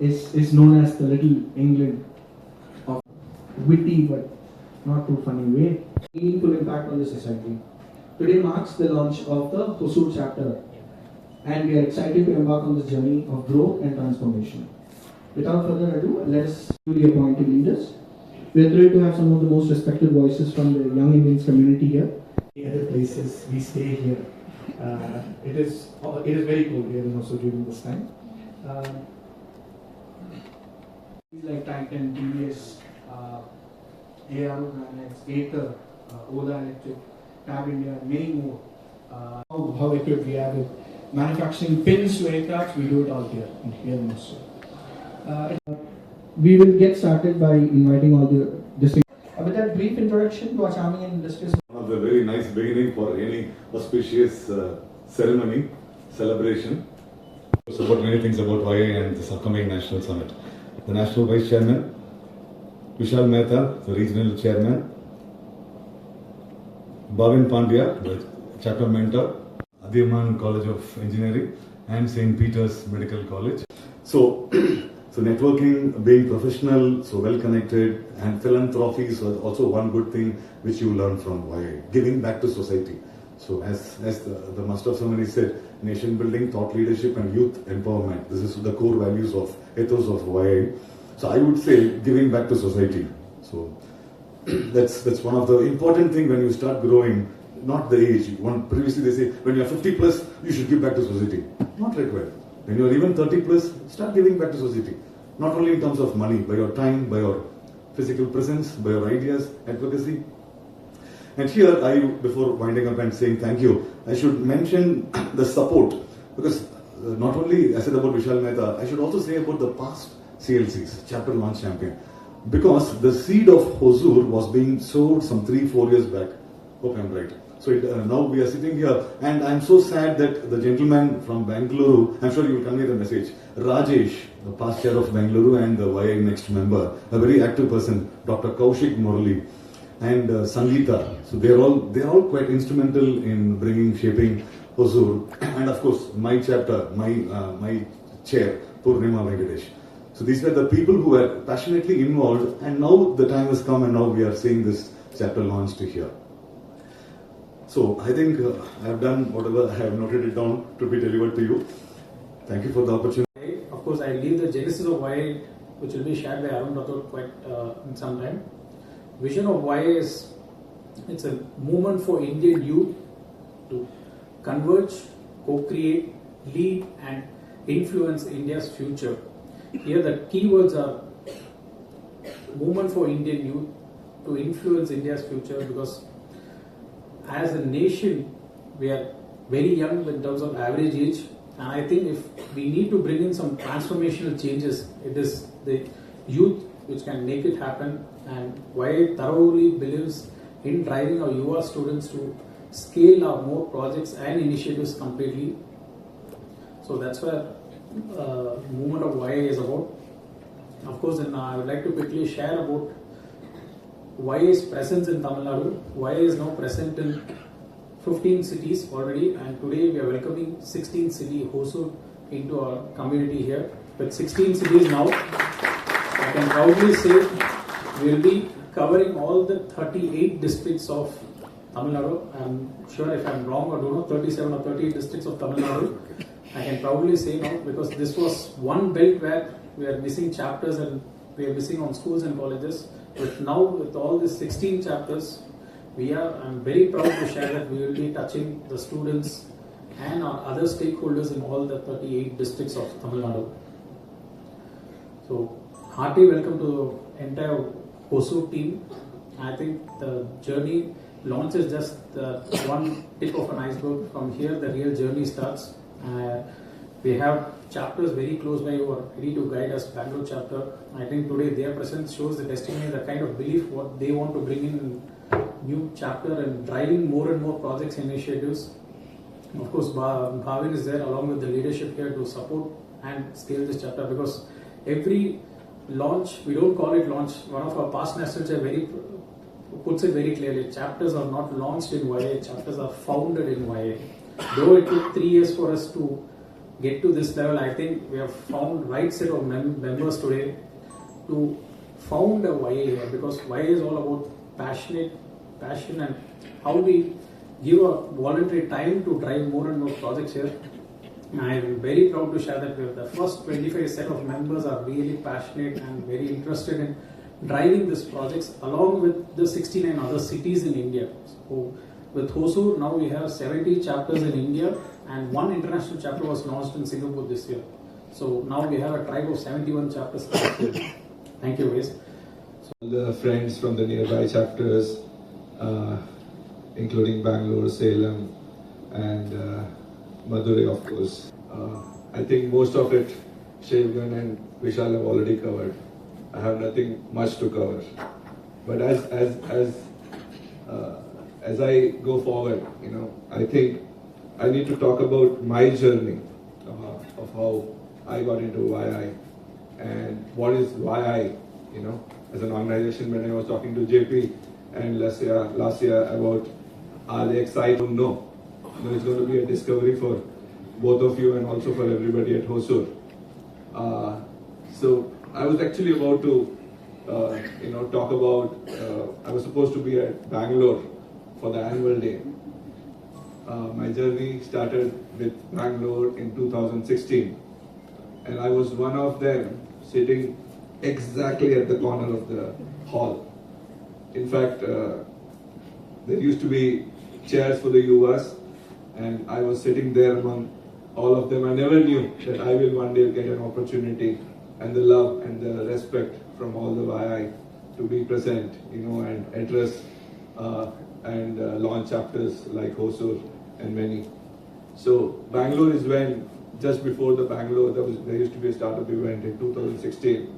is known as the Little England of witty but not too funny way. Meaningful impact on the society. Today marks the launch of the Hosur chapter, and we are excited to embark on this journey of growth and transformation. Without further ado, let us newly appointed leaders. We are thrilled to have some of the most respected voices from the young Indians community here. Other places we stay here. It is very cold here and also during this time. Like Titan, TVS, ARO Granites, Aether, Ola Electric, Tab India, many more. How equipped we are with manufacturing pins to aircraft, we do it all here in Moscow. We will get started by inviting all the distinguished. With that brief introduction to our charming and illustrious. One of the very nice beginning for any auspicious ceremony, celebration. So about many things about YA and this upcoming National Summit. The National Vice Chairman, Vishal Mehta, the Regional Chairman, Bhavin Pandya, the Chapter Mentor, Adiyaman College of Engineering, and St. Peter's Medical College. So networking, being professional, so well connected, and philanthropy is also one good thing which you learn from YA. Giving back to society. So as the Master of Ceremony said, nation building, thought leadership, and youth empowerment. This is the core values of ethos of YA. So I would say giving back to society. So that's one of the important thing when you start growing. Not the age. Previously they say when you are 50 plus, you should give back to society. Not required. When you are even 30 plus, start giving back to society. Not only in terms of money, by your time, by your physical presence, by your ideas, advocacy. And here, before winding up and saying thank you, I should mention the support. Because not only I said about Vishal Mehta, I should also say about the past CLCs, Chapter Launch Champion. Because the seed of Hosur was being sowed some 3-4 years back. Hope I'm right. So now we are sitting here, and I'm so sad that the gentleman from Bangalore, I'm sure you will convey the message, Rajesh, the past chair of Bangalore and the YA Next member, a very active person, Dr. Kaushik Murali, and Sangeeta. So they're all quite instrumental in shaping Hosur, and of course my chapter, my chair, Purnima Venkatesh. So these were the people who were passionately involved, and now the time has come, and now we are seeing this chapter launched here. So I think I have done whatever I have noted it down to be delivered to you. Thank you for the opportunity. Of course, I leave the genesis of YA, which will be shared by Arun Rathod quite in some time. Vision of YA is, it's a movement for Indian youth to converge, co-create, lead and influence India's future. Here the keywords are movement for Indian youth to influence India's future, because as a nation, we are very young in terms of average age, and I think if we need to bring in some transformational changes, it is the youth which can make it happen. And YA thoroughly believes in driving our Yuva students to scale our more projects and initiatives completely. So that's where movement of YA is about. Of course, then I would like to quickly share about YA's presence in Tamil Nadu. YA is now present in 15 cities already, and today we are welcoming 16 city Hosur into our community here. With 16 cities now, I can proudly say we will be covering all the 38 districts of Tamil Nadu. I'm sure if I'm wrong or don't know, 37 or 38 districts of Tamil Nadu. I can proudly say now, because this was one belt where we are missing chapters and we are missing on schools and colleges. But now with all these 16 chapters, I'm very proud to share that we will be touching the students and our other stakeholders in all the 38 districts of Tamil Nadu. So, hearty welcome to the entire Hosur team. I think the journey launch is just one tip of an iceberg. From here, the real journey starts. We have chapters very close by who are ready to guide us. Bangalore chapter, I think today their presence shows the testimony, the kind of belief what they want to bring in new chapter and driving more and more projects and initiatives. Of course, Bhavin is there along with the leadership here to support and scale this chapter, because every launch, we don't call it launch. One of our past nationals puts it very clearly. Chapters are not launched in YA, chapters are founded in YA. Though it took 3 years for us to get to this level. I think we have found right set of members today to found a YA here, because YA is all about passion and how we give a voluntary time to drive more and more projects here. I am very proud to share that the first 25 set of members are really passionate and very interested in driving these projects along with the 69 other cities in India. So with Hosur, now we have 70 chapters in India, and one international chapter was launched in Singapore this year. So now we have a tribe of 71 chapters. Thank you, guys. All the friends from the nearby chapters, including Bangalore, Salem, and Madurai, of course. I think most of it Shevgan and Vishal have already covered. I have nothing much to cover. But as I go forward, I think I need to talk about my journey of how I got into YI and what is YI, as an organization. When I was talking to JP and last year about are they excited? No. It's going to be a discovery for both of you and also for everybody at Hosur. So I was actually about to, talk about. I was supposed to be at Bangalore for the annual day. My journey started with Bangalore in 2016, and I was one of them sitting exactly at the corner of the hall. In fact, there used to be chairs for the US, and I was sitting there among all of them. I never knew that I will one day get an opportunity and the love and the respect from all the YI to be present, and address and launch chapters like Hosur and many. So Bangalore is when, just before the Bangalore, there used to be a startup event in 2016,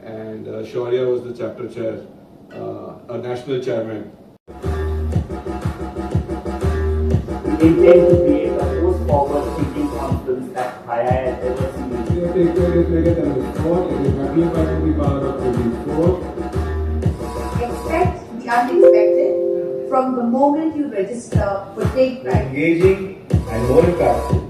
and Shaurya was the chapter chair, a national chairman. We intend to create a most forward-thinking conference that YI has ever seen. Take care is bigger than before. It is magnified to the power of 24. Expect the unexpected from the moment you register for Take Pride. Engaging and more impactful.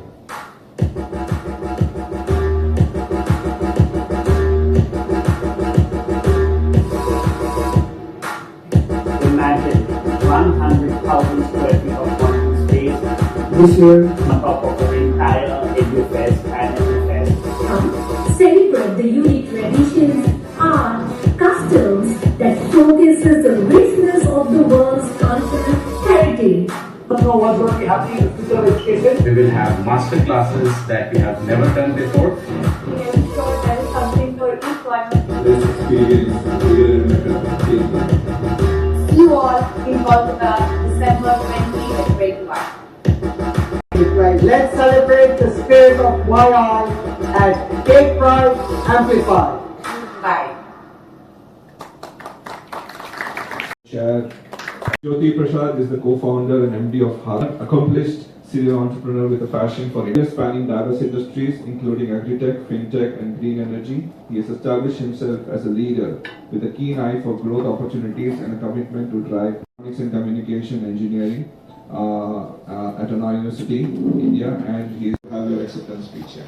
Imagine 100,000 square feet of quantum space this year on top of the entire EduFest and EduFest. Celebrate the unique traditions, art, customs that showcases the richness of the world's cultural heritage. Don't know what's going to be happening in the future of education. We will have master classes that we have never done before. We ensure there is something for each one. This experience will See you all in Kolkata, December 2021. Let's celebrate the spirit of YI at Take Pride Amplified. Bye. Chair Jyoti Prasad is the co-founder and MD of HAR, accomplished serial entrepreneur with a passion for India, spanning diverse industries including agri-tech, fintech and green energy. He has established himself as a leader with a keen eye for growth opportunities and a commitment to drive electronics and communication engineering at Anna University, India, and he will have your acceptance speech here.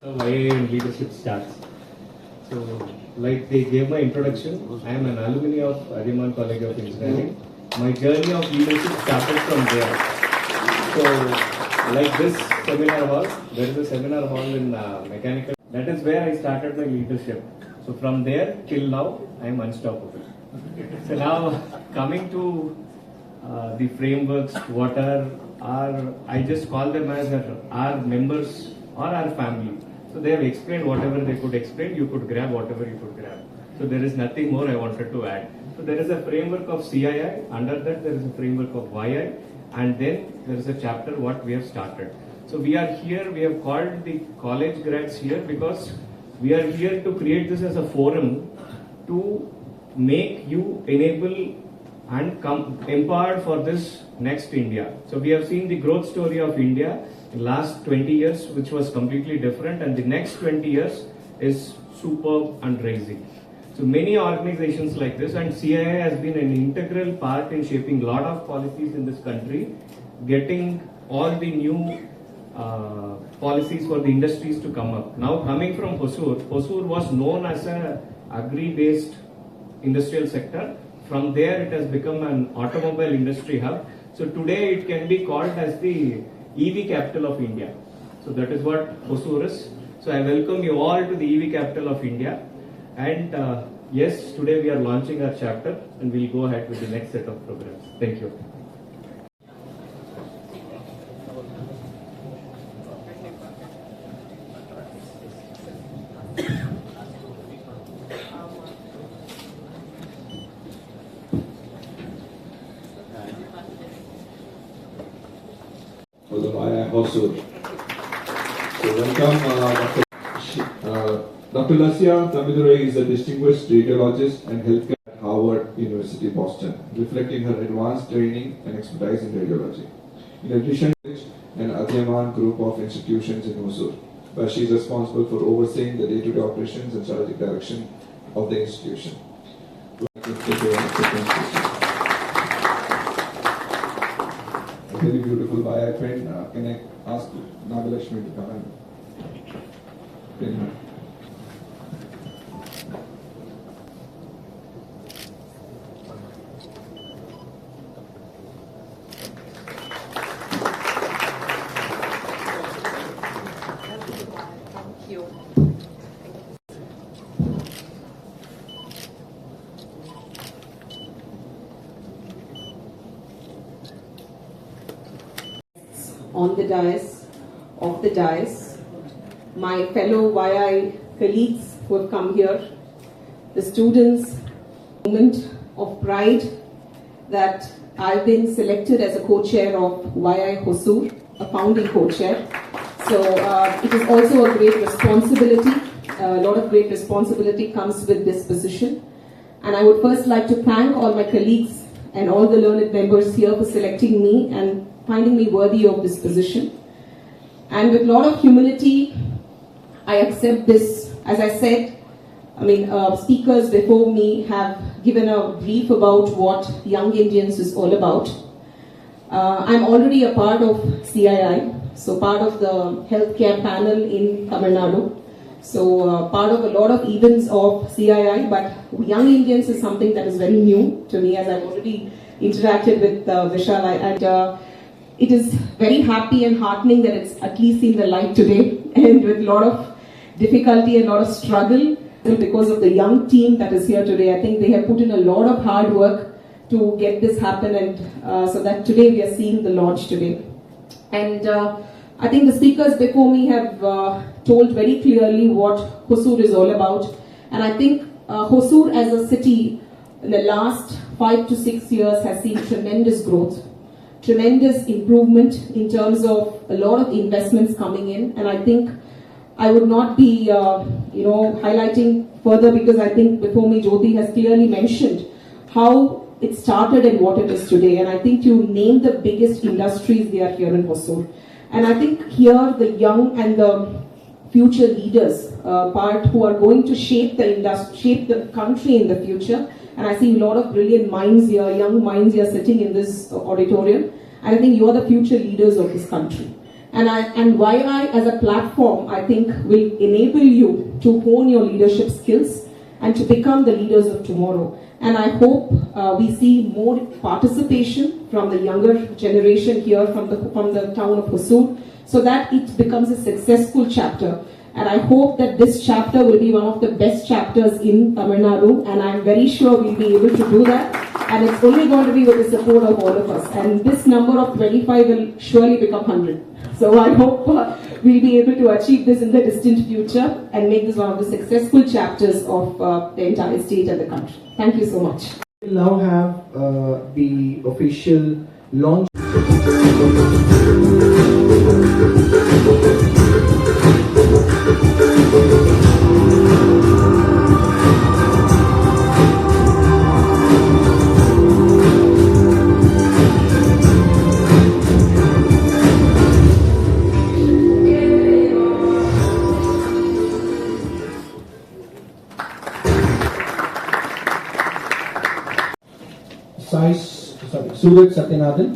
YA and leadership starts. So, like they gave my introduction, I am an alumni of Adiman College of Engineering. My journey of leadership started from there. So, like this seminar hall, there is a seminar hall in mechanical. That is where I started my leadership. So, from there till now, I am unstoppable. So now, coming to the frameworks, what are our, I just call them as our members or our family. So they have explained whatever they could explain, you could grab whatever you could grab. So there is nothing more I wanted to add. So there is a framework of CII, under that there is a framework of YI, and then there is a chapter what we have started. So we are here, we have called the college grads here because we are here to create this as a forum to make you enable and come empowered for this next India. So we have seen the growth story of India in last 20 years, which was completely different, and the next 20 years is superb and rising. So many organizations like this, and CII has been an integral part in shaping a lot of policies in this country, getting all the new policies for the industries to come up. Now coming from Hosur, Hosur was known as a agri-based industrial sector. From there it has become an automobile industry hub. So today it can be called as the EV capital of India. So that is what Hosur is. So I welcome you all to the EV capital of India. And yes, today we are launching our chapter and we'll go ahead with the next set of programs. Thank you. For the CII Hosur. So welcome, Dr. Lasya Tamidurai is a distinguished radiologist and healthcare at Harvard University, Boston, reflecting her advanced training and expertise in radiology. In addition, an Adyaman group of institutions in Hosur, where she is responsible for overseeing the day-to-day operations and strategic direction of the institution. A very beautiful CII pen. Can I ask Nagalakshmi to come and pin her? On the dais, off the dais, my fellow CII colleagues who have come here, the students, moment of pride that I've been selected as a co-chair of CII Hosur, a founding co-chair. So it is also a great responsibility. A lot of great responsibility comes with this position. And I would first like to thank all my colleagues and all the learned members here for selecting me and finding me worthy of this position. And with a lot of humility, I accept this. As I said, speakers before me have given a brief about what Young Indians is all about. I'm already a part of CII, so part of the healthcare panel in Tamil Nadu. So part of a lot of events of CII, but Young Indians is something that is very new to me, as I've already interacted with Vishal. And it is very happy and heartening that it's at least seen the light today, and with a lot of difficulty and a lot of struggle because of the young team that is here today. I think they have put in a lot of hard work to get this happen, and so that today we are seeing the launch today. And I think the speakers before me have told very clearly what Hosur is all about. And I think Hosur as a city in the last 5 to 6 years has seen tremendous growth, tremendous improvement in terms of a lot of investments coming in. And I think I would not be highlighting further, because I think before me Jyoti has clearly mentioned how it started and what it is today. And I think you named the biggest industries they are here in Hosur. And I think here the young and the future leaders who are going to shape the country in the future. And I see a lot of brilliant minds here, young minds here sitting in this auditorium. And I think you are the future leaders of this country. And CII as a platform, I think, will enable you to hone your leadership skills and to become the leaders of tomorrow. And I hope we see more participation from the younger generation here from the town of Hosur, so that it becomes a successful chapter. And I hope that this chapter will be one of the best chapters in Tamil Nadu, and I'm very sure we'll be able to do that. And it's only going to be with the support of all of us. And this number of 25 will surely become 100. So I hope we'll be able to achieve this in the distant future and make this one of the successful chapters of the entire state and the country. Thank you so much. We'll now have the official launch. Suraj Satyanathan.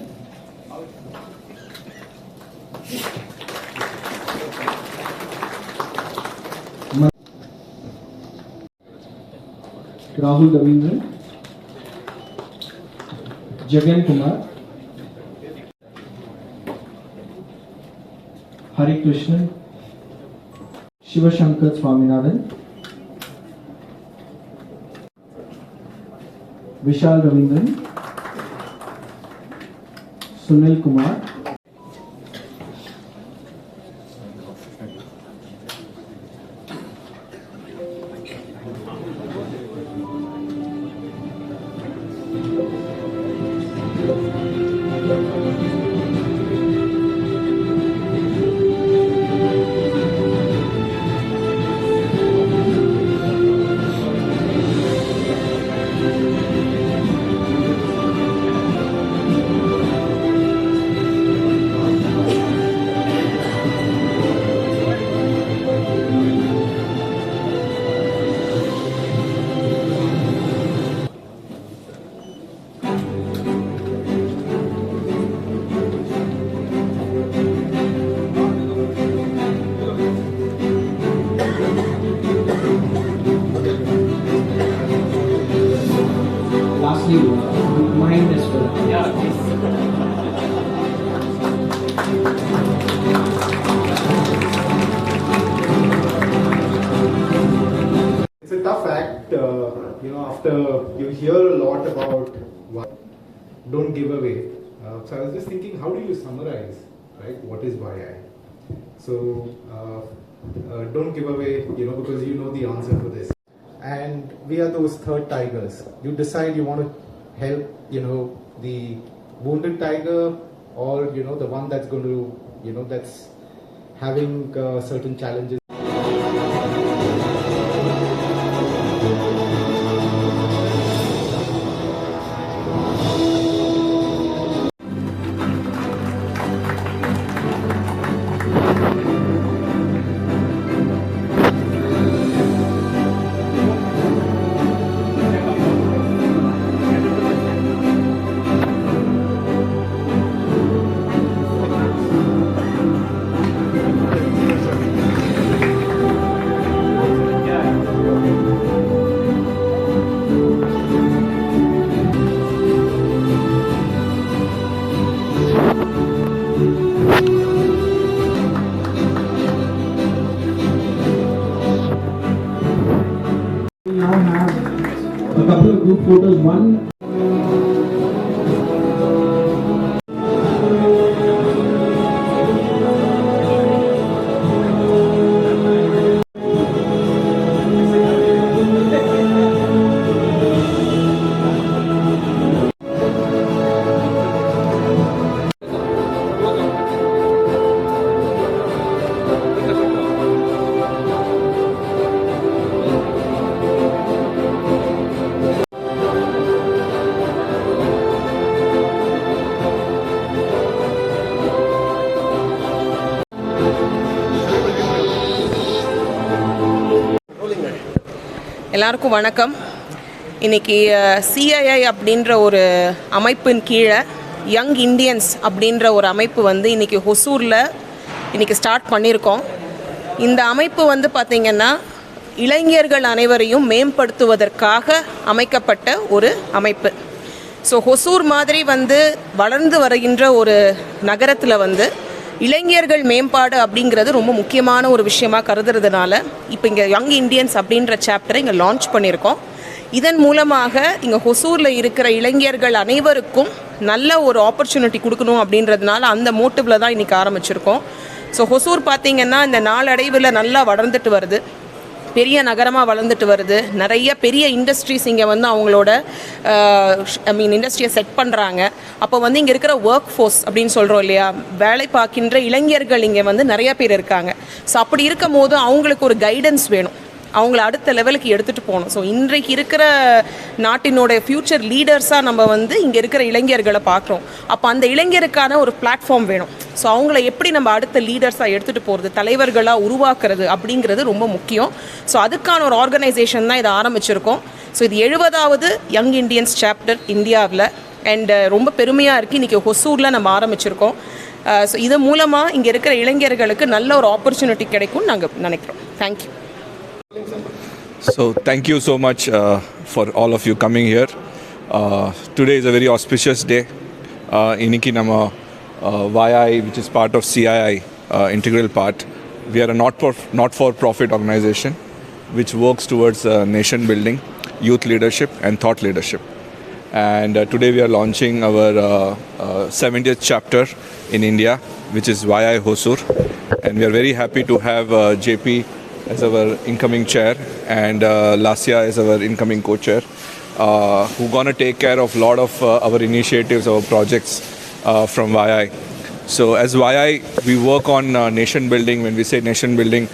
Rahul Ravindran. Jagan Kumar. Hari Krishnan. Shiva Shankar Swaminathan. Vishal Ravindran. Sunil Kumar. Mine as well. Yeah. It's a tough act, after you hear a lot about what don't give away. So I was just thinking, how do you summarize, right? What is YI? So don't give away, because you know the answer for this. And we are those third tigers. You decide you want to help, the wounded tiger, or the one that's going to, that's having certain challenges. Now have a couple of group photos. One எல்லாருக்கும் வணக்கம். இன்றைக்கி CII அப்படின்ற ஒரு அமைப்பின் கீழே young Indians அப்படின்ற ஒரு அமைப்பு வந்து இன்றைக்கி ஹொசூரில் இன்றைக்கி ஸ்டார்ட் பண்ணியிருக்கோம். இந்த அமைப்பு வந்து பார்த்திங்கன்னா இளைஞர்கள் அனைவரையும் மேம்படுத்துவதற்காக அமைக்கப்பட்ட ஒரு அமைப்பு. ஸோ ஹொசூர் மாதிரி வந்து வளர்ந்து வருகின்ற ஒரு நகரத்தில் வந்து இளைஞர்கள் மேம்பாடு அப்படிங்கிறது ரொம்ப முக்கியமான ஒரு விஷயமாக கருதுறதுனால இப்போ இங்கே யங் இண்டியன்ஸ் அப்படின்ற சாப்டரை இங்கே லான்ச் பண்ணியிருக்கோம். இதன் மூலமாக இங்கே ஹொசூரில் இருக்கிற இளைஞர்கள் அனைவருக்கும் நல்ல ஒரு ஆப்பர்ச்சுனிட்டி கொடுக்கணும் அப்படின்றதுனால அந்த மோட்டிவில் தான் இன்றைக்கி ஆரம்பிச்சிருக்கோம். ஸோ ஹொசூர் பார்த்திங்கன்னா இந்த நாளடைவில் நல்லா வளர்ந்துட்டு வருது. பெரிய நகரமாக வளர்ந்துட்டு வருது. நிறைய பெரிய இண்டஸ்ட்ரீஸ் இங்கே வந்து அவங்களோட இண்டஸ்ட்ரியை செட் பண்ணுறாங்க. அப்போ வந்து இங்கே இருக்கிற ஒர்க் ஃபோர்ஸ் அப்படின்னு சொல்கிறோம் இல்லையா, வேலை பார்க்கின்ற இளைஞர்கள் இங்கே வந்து நிறைய பேர் இருக்காங்க. ஸோ அப்படி இருக்கும் போது அவங்களுக்கு ஒரு கைடன்ஸ் வேணும், அவங்கள அடுத்த லெவலுக்கு எடுத்துகிட்டு போகணும். ஸோ இன்றைக்கு இருக்கிற நாட்டினோட ஃப்யூச்சர் லீடர்ஸாக நம்ம வந்து இங்கே இருக்கிற இளைஞர்களை பார்க்குறோம். அப்போ அந்த இளைஞருக்கான ஒரு பிளாட்ஃபார்ம் வேணும். ஸோ அவங்கள எப்படி நம்ம அடுத்த லீடர்ஸாக எடுத்துகிட்டு போகிறது, தலைவர்களாக உருவாக்குறது அப்படிங்கிறது ரொம்ப முக்கியம். ஸோ அதுக்கான ஒரு ஆர்கனைசேஷன் தான் இதை ஆரம்பிச்சிருக்கோம். ஸோ இது 70வது யங் இண்டியன்ஸ் சாப்டர் இந்தியாவில். அண்ட் ரொம்ப பெருமையாக இருக்குது, இன்றைக்கி ஹொசூரில் நம்ம ஆரம்பிச்சிருக்கோம். ஸோ இது மூலமாக இங்கே இருக்கிற இளைஞர்களுக்கு நல்ல ஒரு ஆப்பர்ச்சுனிட்டி கிடைக்கும்னு நாங்கள் நினைக்கிறோம். Thank you. So thank you so much for all of you coming here. Today is a very auspicious day. Iniki nama YI, which is part of CII, integral part. We are a not-for-profit organization which works towards nation building, youth leadership and thought leadership. And today we are launching our 70th chapter in India, which is YI Hosur. And we are very happy to have JP as our incoming chair and Lasya as our incoming co-chair, who gonna take care of a lot of our initiatives, our projects from YI. So as YI, we work on nation building. When we say nation building,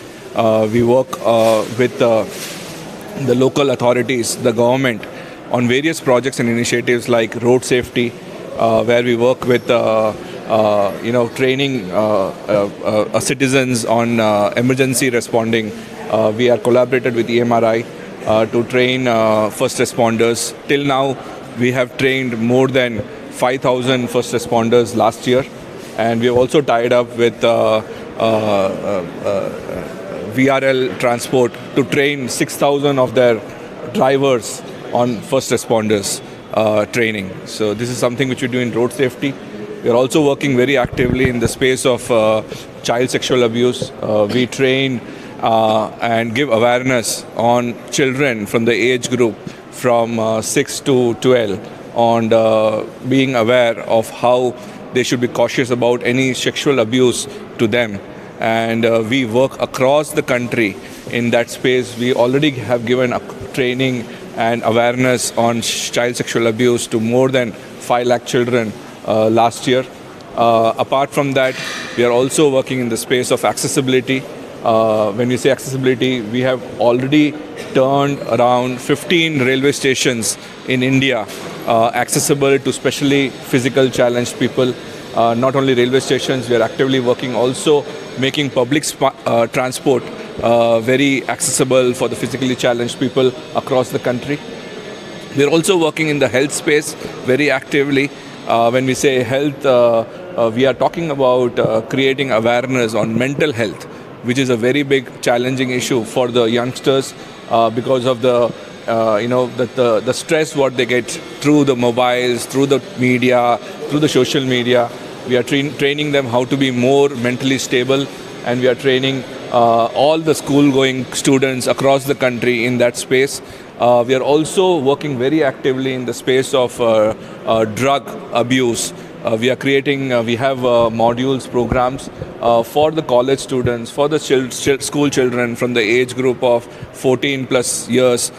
we work with the local authorities, the government, on various projects and initiatives like road safety, where we work with training citizens on emergency responding. We are collaborated with EMRI to train first responders. Till now, we have trained more than 5,000 first responders last year, and we have also tied up with VRL Transport to train 6,000 of their drivers on first responders training. So this is something which we do in road safety. We are also working very actively in the space of child sexual abuse. We train and give awareness on children from the age group from 6 to 12 on being aware of how they should be cautious about any sexual abuse to them. And we work across the country in that space. We already have given training and awareness on child sexual abuse to more than 5 lakh children last year. Apart from that, we are also working in the space of accessibility. When we say accessibility, we have already turned around 15 railway stations in India accessible to specially physical challenged people. Not only railway stations, we are actively working also making public transport very accessible for the physically challenged people across the country. We are also working in the health space very actively. When we say health, we are talking about creating awareness on mental health, which is a very big challenging issue for the youngsters because of the stress what they get through the mobiles, through the media, through the social media. We are training them how to be more mentally stable, and we are training all the school-going students across the country in that space. We are also working very actively in the space of drug abuse. We are creating, we have modules, programs for the college students, for the school children from the age group of 14 plus years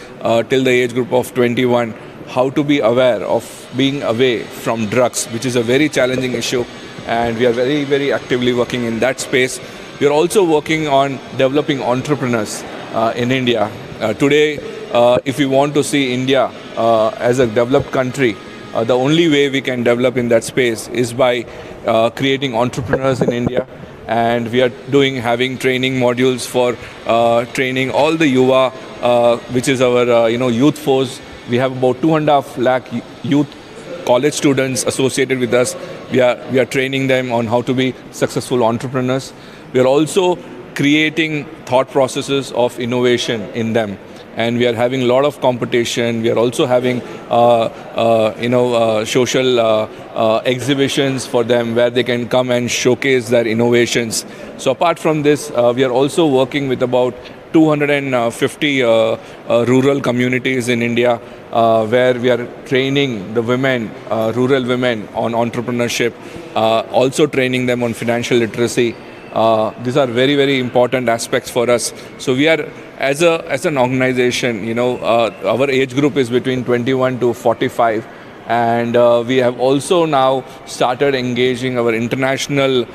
till the age group of 21, how to be aware of being away from drugs, which is a very challenging issue, and we are very, very actively working in that space. We are also working on developing entrepreneurs in India. Today, if we want to see India as a developed country, the only way we can develop in that space is by creating entrepreneurs in India. And we are having training modules for training all the Yuva, which is our youth force. We have about 2.5 lakh youth college students associated with us. We are training them on how to be successful entrepreneurs. We are also creating thought processes of innovation in them. And we are having a lot of competition. We are also having, social exhibitions for them where they can come and showcase their innovations. So apart from this, we are also working with about 250 rural communities in India where we are training the women, rural women on entrepreneurship, also training them on financial literacy. These are very, very important aspects for us. So we are, as an organization, our age group is between 21 to 45. And we have also now started engaging our international,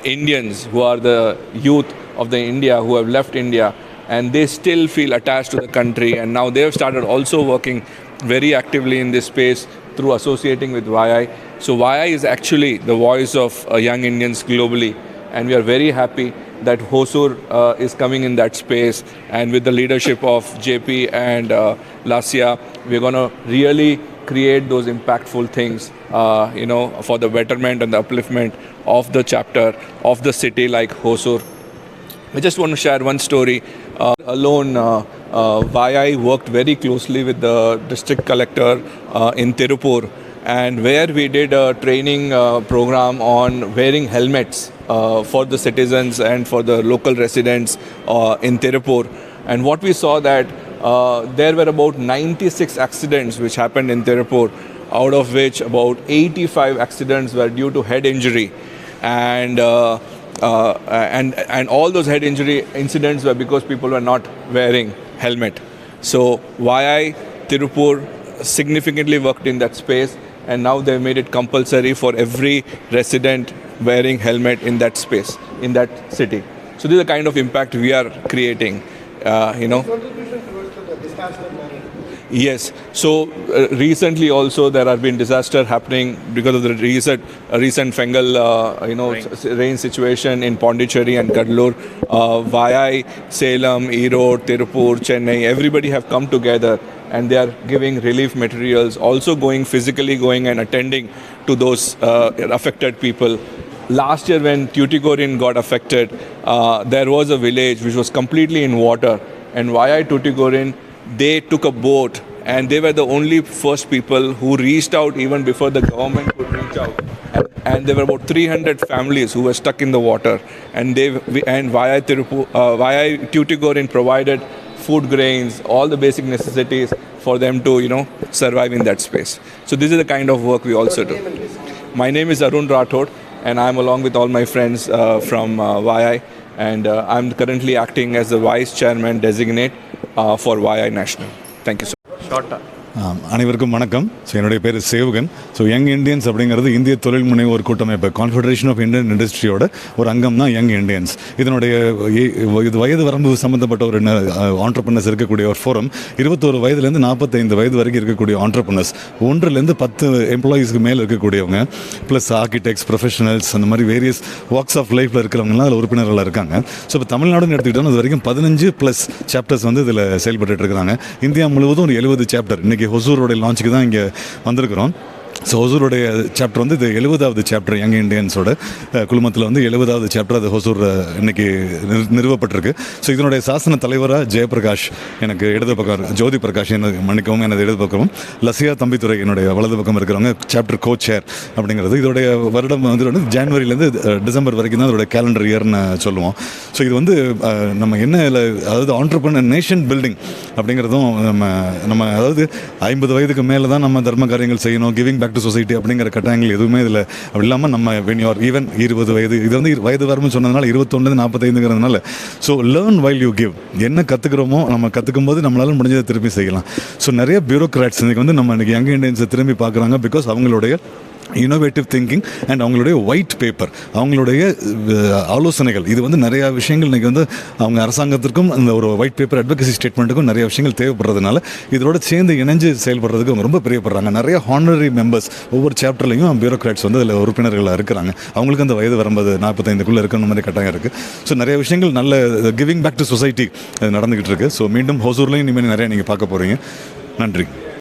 Indians who are the youth of the India who have left India, and they still feel attached to the country. And now they have started also working very actively in this space through associating with YI. So YI is actually the voice of young Indians globally, and we are very happy that Hosur is coming in that space, and with the leadership of JP and Lasya, we're going to really create those impactful things, for the betterment and the upliftment of the chapter of the city like Hosur. I just want to share one story. YI worked very closely with the district collector in Tirupur, and where we did a training program on wearing helmets for the citizens and for the local residents in Tirupur. And what we saw that there were about 96 accidents which happened in Tirupur, out of which about 85 accidents were due to head injury. And all those head injury incidents were because people were not wearing helmet. So YI Tirupur significantly worked in that space, and now they've made it compulsory for every resident wearing helmet in that space, in that city. So this is the kind of impact we are creating, Contribution towards the disaster management. Yes. So recently also there have been disaster happening because of the recent Fengal, rain situation in Pondicherry and Kadalur. YI, Salem, Erode, Tirupur, Chennai, everybody have come together, and they are giving relief materials, also physically going and attending to those affected people. Last year when Tuticorin got affected, there was a village which was completely in water, and YI Tuticorin, they took a boat, and they were the only first people who reached out even before the government could reach out. And there were about 300 families who were stuck in the water, and YI Tuticorin provided food grains, all the basic necessities for them to, survive in that space. So this is the kind of work we also do. My name is Arun Rathod, and I'm along with all my friends from YI, and I'm currently acting as the Vice Chairman Designate for YI National. Thank you so much. அனைவருக்கும் வணக்கம். So என்னுடைய பேர் Sevugan. So young Indians அப்படிங்கிறது இந்திய தொழில் முனைவோர் கூட்டமைப்பு, confederation of Indian இண்டஸ்ட்ரியோட ஒரு அங்கம் தான் யங் இண்டியன்ஸ். இதனுடைய இது வயது வரம்பு சம்மந்தப்பட்ட ஒரு ஆண்டர்பிரினர்ஸ் இருக்கக்கூடிய ஒரு ஃபோரம். 21 வயதுலேருந்து 45 வயது வரைக்கும் இருக்கக்கூடிய ஆண்டர்பிரினர்ஸ், 1லேருந்து 10 எம்ப்ளாயீஸ்க்கு மேலே இருக்கக்கூடியவங்க, ப்ளஸ் ஆர்கிடெக்ட்ஸ், ப்ரொஃபஷனல்ஸ், அந்த மாதிரி வேரியஸ் வாக்ஸ் ஆஃப் லைஃப்பில் இருக்கிறவங்களாம் அதில் உறுப்பினர்களாக இருக்காங்க. ஸோ இப்போ தமிழ்நாடுன்னு எடுத்துக்கிட்டோம்னா அது வரைக்கும் 15+ சாப்டர்ஸ் இதில் செயல்பட்டு இருக்கிறாங்க. இந்தியா முழுவதும் ஒரு 70 சாப்டர். இன்றைக்கி ஹொசூரோடைய லான்ச்சுக்கு தான் இங்கே வந்திருக்கிறோம். ஸோ ஹொசூருடைய சாப்டர் இது 70வது சாப்டர். யங் இண்டியன்ஸோட குழுமத்தில் 70வது சாப்டர் அது ஹொசூர் இன்னைக்கு நிறுவப்பட்டிருக்கு. ஸோ இதனுடைய சாசன தலைவராக ஜெயபிரகாஷ், எனக்கு இடது பக்கம் ஜோதி பிரகாஷ், எனக்கு மன்னிக்கவும், எனது இடது பக்கமும் லசியா தம்பித்துறை என்னுடைய வலது பக்கம் இருக்கிறவங்க சாப்டர் கோ சேர் அப்படிங்கிறது. இதோடைய வருடம் ஜனவரியிலேருந்து டிசம்பர் வரைக்கும் தான் அதோட கேலண்டர் இயர்னு சொல்லுவோம். ஸோ இது நம்ம என்ன அதாவது ஆண்டர்பிரினர் நேஷன் பில்டிங் அப்படிங்கிறதும் நம்ம அதாவது 50 வயதுக்கு மேலே தான் நம்ம தர்ம காரியங்கள் செய்யணும், கிவிங் பேக் டு சொசைட்டி அப்படிங்கிற கட்டாயங்கள் எதுவுமே இதில் அப்படி இல்லாமல் நம்ம ஈவன் 20 வயது, இது வயது வரம்பு சொன்னதுனால 21 45ங்கிறதுனால. So learn while you give. என்ன கற்றுக்கிறோமோ நம்ம கற்றுக்கும் போது நம்மளால முடிஞ்சதை திரும்பி செய்யலாம். ஸோ நிறைய பியூரோக்ராட்ஸ் இன்றைக்கி நம்ம இன்றைக்கி யங் இண்டியன்ஸை திரும்பி பார்க்குறாங்க. பிகாஸ் அவங்களுடைய இனோவேட்டிவ் திங்கிங் அண்ட் அவங்களுடைய ஒயிட் பேப்பர், அவங்களுடைய ஆலோசனைகள், இது நிறையா விஷயங்கள் இன்றைக்கி அவங்க அரசாங்கத்திற்கும் அந்த ஒரு ஒயிட் பேப்பர் அட்வொகசி ஸ்டேட்மெண்ட்டுக்கும் நிறைய விஷயங்கள் தேவைப்படுறதுனால இதோட சேர்ந்து இணைஞ்சு செயல்படுறதுக்கு அவங்க ரொம்ப பிரியப்படுறாங்க. நிறைய ஹானரரி மெம்பர்ஸ் ஒவ்வொரு சாப்டர்லையும் பியூரோக்ராட்ஸ் அதில் உறுப்பினர்களாக இருக்கிறாங்க. அவங்களுக்கு அந்த வயது வரும்போது 45க்குள்ளே இருக்கணும் மாதிரி கட்டாயம் இருக்குது. ஸோ நிறைய விஷயங்கள் நல்ல கிவிங் பேக் டு சொசைட்டி நடந்துக்கிட்டு இருக்குது. ஸோ மீண்டும் ஹொசூர்லையும் இனிமேல் நிறையா நீங்கள் பார்க்க போகிறீங்க. நன்றி.